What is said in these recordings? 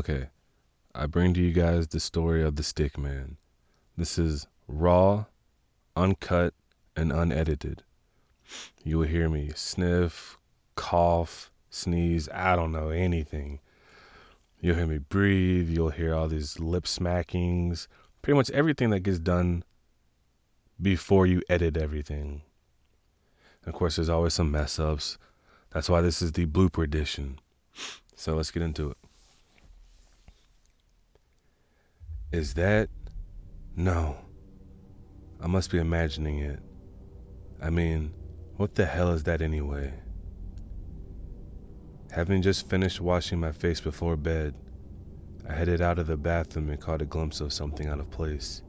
Okay, I bring to you guys the story of the Stickman. This is raw, uncut, and unedited. You will hear me sniff, cough, sneeze, I don't know, anything. You'll hear me breathe, you'll hear all these lip smackings, pretty much everything that gets done before you edit everything. And of course, there's always some mess ups. That's why this is the Blooper Edition. So let's get into it. Is that? No. I must be imagining it. I mean, what the hell is that anyway? Having just finished washing my face before bed, I headed out of the bathroom and caught a glimpse of something out of place.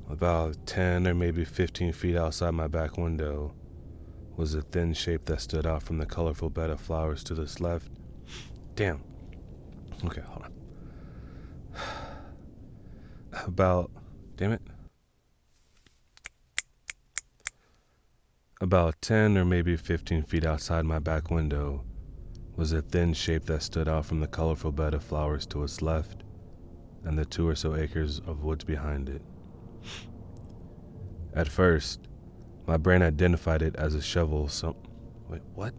About 10 or maybe 15 feet outside my back window was a thin shape that stood out from the colorful bed of flowers to the left. Damn. Okay, hold on. About 10 or maybe 15 feet outside my back window was a thin shape that stood out from the colorful bed of flowers to its left and the 2 or so acres of woods behind it. At first, my brain identified it as a shovel. Wait, what?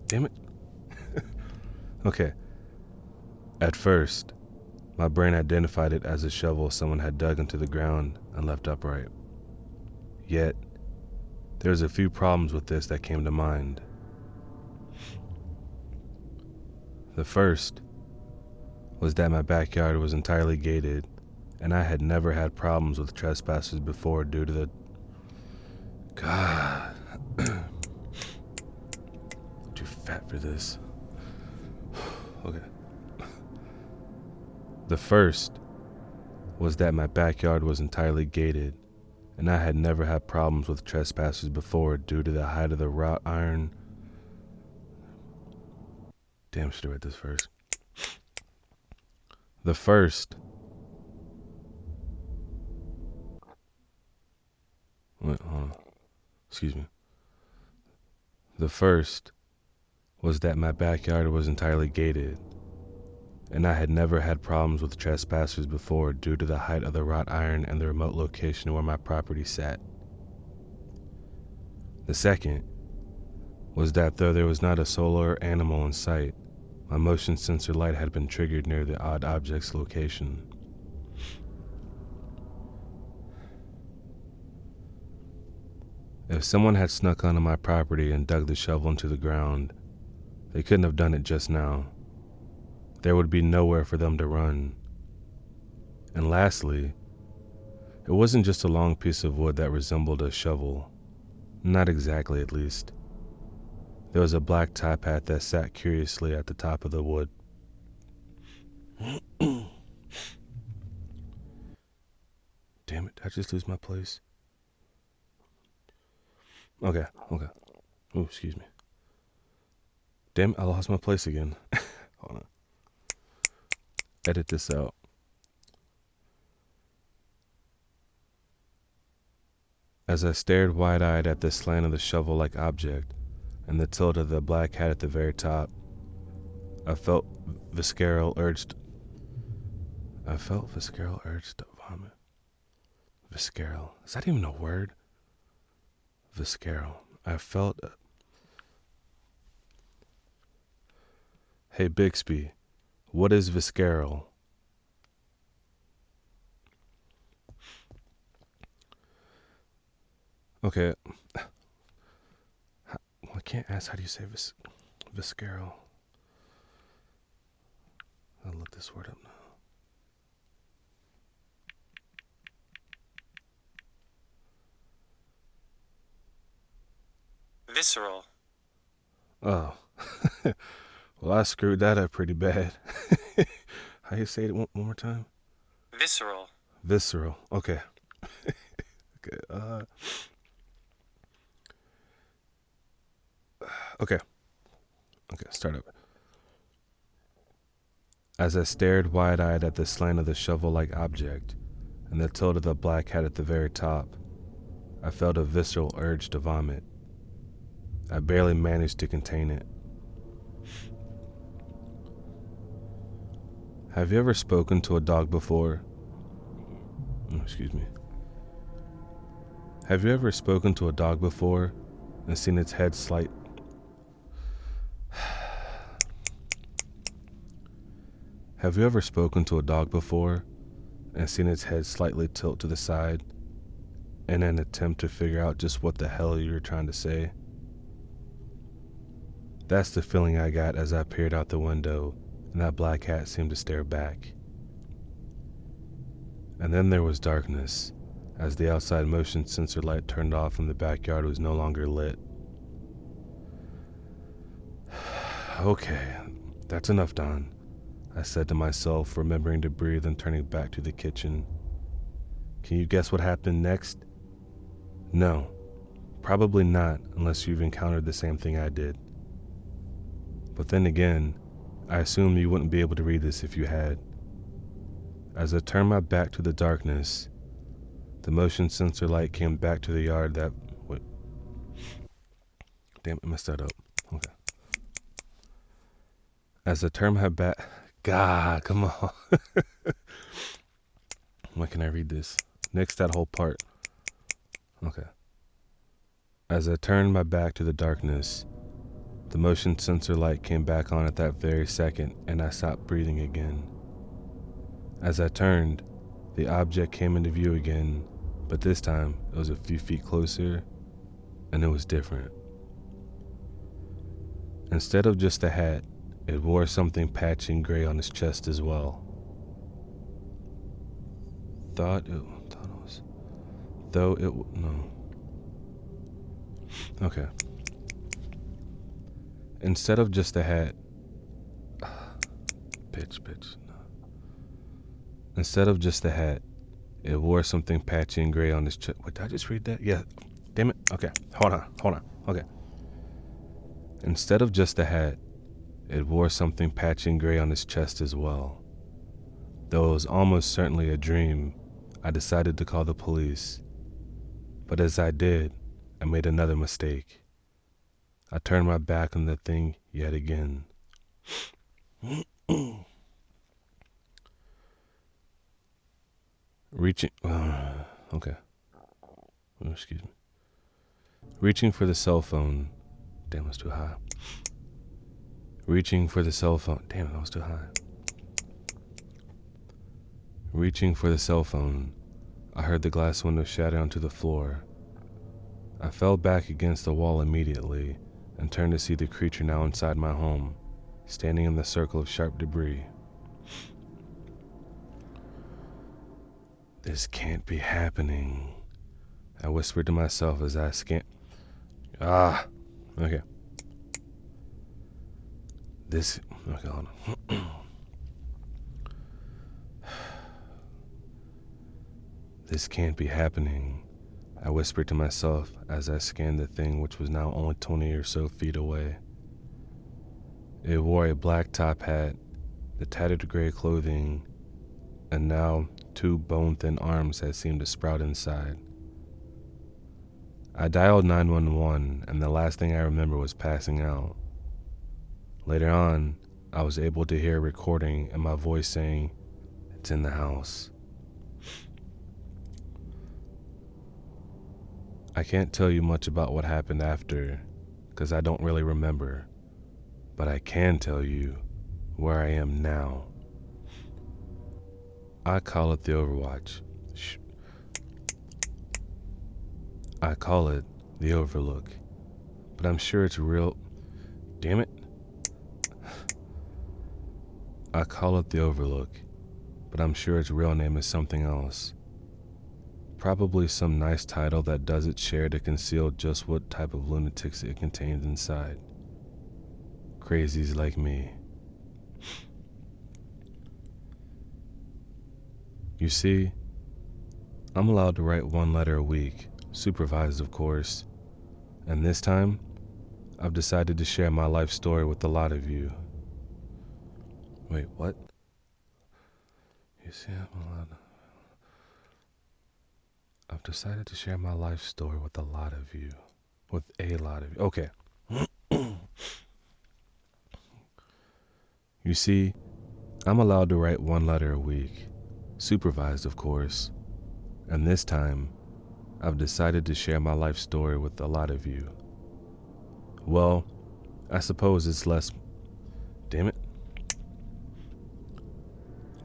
Damn it. Okay. At first, my brain identified it as a shovel someone had dug into the ground and left upright. Yet, there's a few problems with this that came to mind. The first was that my backyard was entirely gated, and I had never had problems with trespassers before due to the... God. Too fat for this. Okay. The first was that my backyard was entirely gated, and I had never had problems with trespassers before due to the height of the wrought iron. Damn, should have read this first. The first. Wait, hold on. Excuse me. The first was that my backyard was entirely gated, and I had never had problems with trespassers before due to the height of the wrought iron and the remote location where my property sat. The second was that though there was not a soul or animal in sight, my motion sensor light had been triggered near the odd object's location. If someone had snuck onto my property and dug the shovel into the ground, they couldn't have done it just now. There would be nowhere for them to run. And lastly, it wasn't just a long piece of wood that resembled a shovel. Not exactly, at least. There was a black tie path that sat curiously at the top of the wood. Damn it, did I just lose my place? Okay. Oh, excuse me. Damn it, I lost my place again. Hold on. Edit this out. As I stared wide-eyed at the slant of the shovel-like object and the tilt of the black hat at the very top, I felt visceral urge to vomit. Visceral. Is that even a word? Visceral. I felt... Hey, Bixby, what is visceral? Okay. I can't ask how do you say visceral. I'll look this word up now. Visceral. Oh. Well, I screwed that up pretty bad. How you say it one more time? Visceral. Visceral. Okay. Okay. Okay, start over. As I stared wide-eyed at the slant of the shovel-like object and the tilt of the black hat at the very top, I felt a visceral urge to vomit. I barely managed to contain it. Have you ever spoken to a dog before? Excuse me. Have you ever spoken to a dog before and seen its head slight? Have you ever spoken to a dog before and seen its head slightly tilt to the side in an attempt to figure out just what the hell you were trying to say? That's the feeling I got as I peered out the window and that black cat seemed to stare back. And then there was darkness, as the outside motion sensor light turned off and the backyard was no longer lit. Okay, that's enough, Don, I said to myself, remembering to breathe and turning back to the kitchen. Can you guess what happened next? No, probably not unless you've encountered the same thing I did. But then again, I assume you wouldn't be able to read this if you had. As I turned my back to the darkness, the motion sensor light came back to the yard that... Wait. Damn it, I messed that up. Okay. As I turned my back... God, come on. Why can I read this? Next, that whole part. Okay. As I turned my back to the darkness, the motion sensor light came back on at that very second, and I stopped breathing again. As I turned, the object came into view again, but this time it was a few feet closer, and it was different. Instead of just a hat, it wore something patchy and gray on its chest as well. No. Okay. Instead of just a hat, no. Instead of just a hat, it wore something patchy and gray on its chest. Wait, did I just read that? Yeah. Damn it. Okay. Hold on. Okay. Instead of just a hat, it wore something patchy and gray on its chest as well. Though it was almost certainly a dream, I decided to call the police. But as I did, I made another mistake. I turned my back on the thing yet again. Okay. Excuse me. Reaching for the cell phone. Damn, that's too high. Reaching for the cell phone. Damn, that was too high. Reaching for the cell phone, I heard the glass window shatter onto the floor. I fell back against the wall immediately and turned to see the creature now inside my home, standing in the circle of sharp debris. This can't be happening, I whispered to myself as I scanned. Okay. Okay, hold on. This can't be happening, I whispered to myself as I scanned the thing, which was now only 20 or so feet away. It wore a black top hat, the tattered gray clothing, and now 2 bone-thin arms that seemed to sprout inside. I dialed 911, and the last thing I remember was passing out. Later on, I was able to hear a recording and my voice saying, "It's in the house." I can't tell you much about what happened after, because I don't really remember, but I can tell you where I am now. I call it the Overwatch. I call it the Overlook, but I'm sure it's real. Damn it. I call it the Overlook, but I'm sure its real name is something else. Probably some nice title that does its share to conceal just what type of lunatics it contains inside. Crazies like me. You see, I'm allowed to write 1 letter a week, supervised of course, and this time, I've decided to share my life story with a lot of you. Wait, what? You see, I've decided to share my life story with a lot of you. With a lot of you. Okay. You see, I'm allowed to write 1 letter a week, supervised of course, and this time I've decided to share my life story with a lot of you. Well, I suppose it's less... Damn it.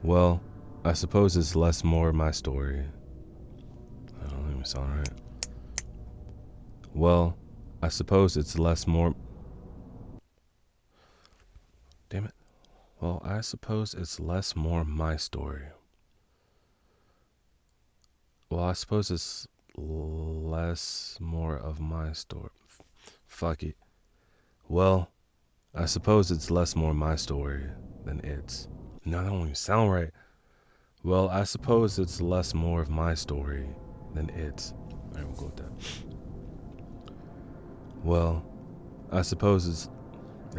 Well, I suppose it's less more my story. I don't even sound right. Well, I suppose it's less more... Damn it. Well, I suppose it's less more my story. Well, I suppose it's less more of my story. Fuck it. Well, I suppose it's less more my story than its. No, that don't even sound right. Well, I suppose it's less more of my story than its. Alright, we'll go with that. Well, I suppose it's...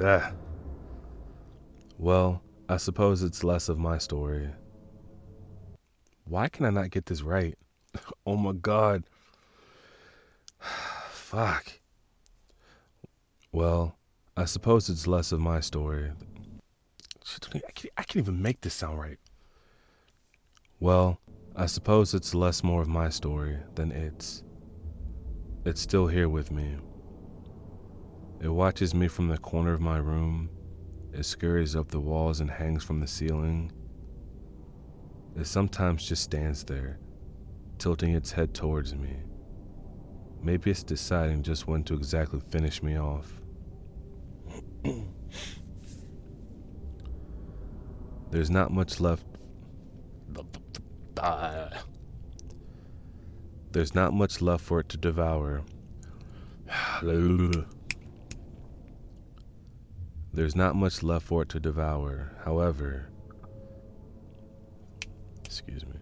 Ah. Well, I suppose it's less of my story. Why can I not get this right? Oh my god. Fuck. Well, I suppose it's less of my story. I can't even make this sound right. Well, I suppose it's less more of my story than its. It's still here with me. It watches me from the corner of my room. It scurries up the walls and hangs from the ceiling. It sometimes just stands there, tilting its head towards me. Maybe it's deciding just when to exactly finish me off. There's not much left. There's not much left for it to devour. There's not much left for it to devour. However, excuse me.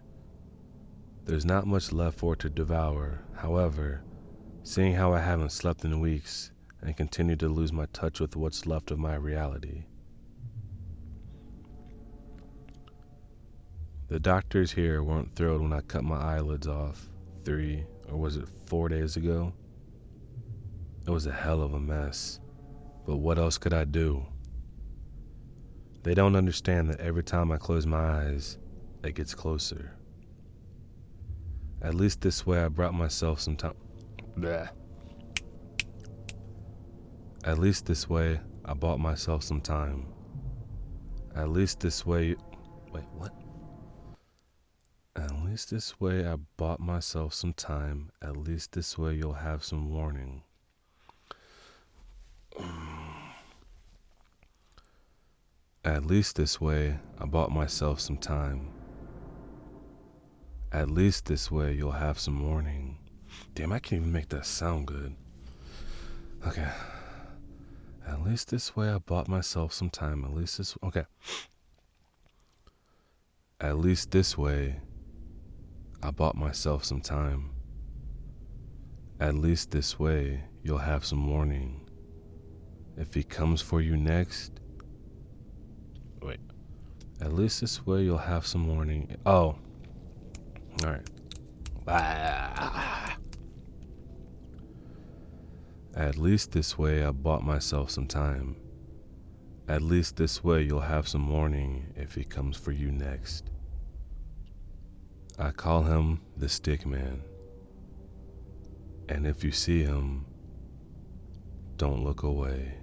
There's not much left for it to devour. However, seeing how I haven't slept in weeks and continue to lose my touch with what's left of my reality. The doctors here weren't thrilled when I cut my eyelids off 3, or was it 4 days ago? It was a hell of a mess, but what else could I do? They don't understand that every time I close my eyes, it gets closer. At least this way I brought myself some time. Bleh. At least this way I bought myself some time. At least this way... Wait, what? At least this way I bought myself some time. At least this way you'll have some warning. At least this way I bought myself some time. At least this way you'll have some warning. Damn, I can't even make that sound good. Okay. At least this way I bought myself some time. At least this... Okay. At least this way I bought myself some time. At least this way you'll have some warning. If he comes for you next... Wait. At least this way you'll have some warning. Oh. Alright. At least this way I bought myself some time. At least this way you'll have some warning if he comes for you next. I call him the Stickman. And if you see him, don't look away.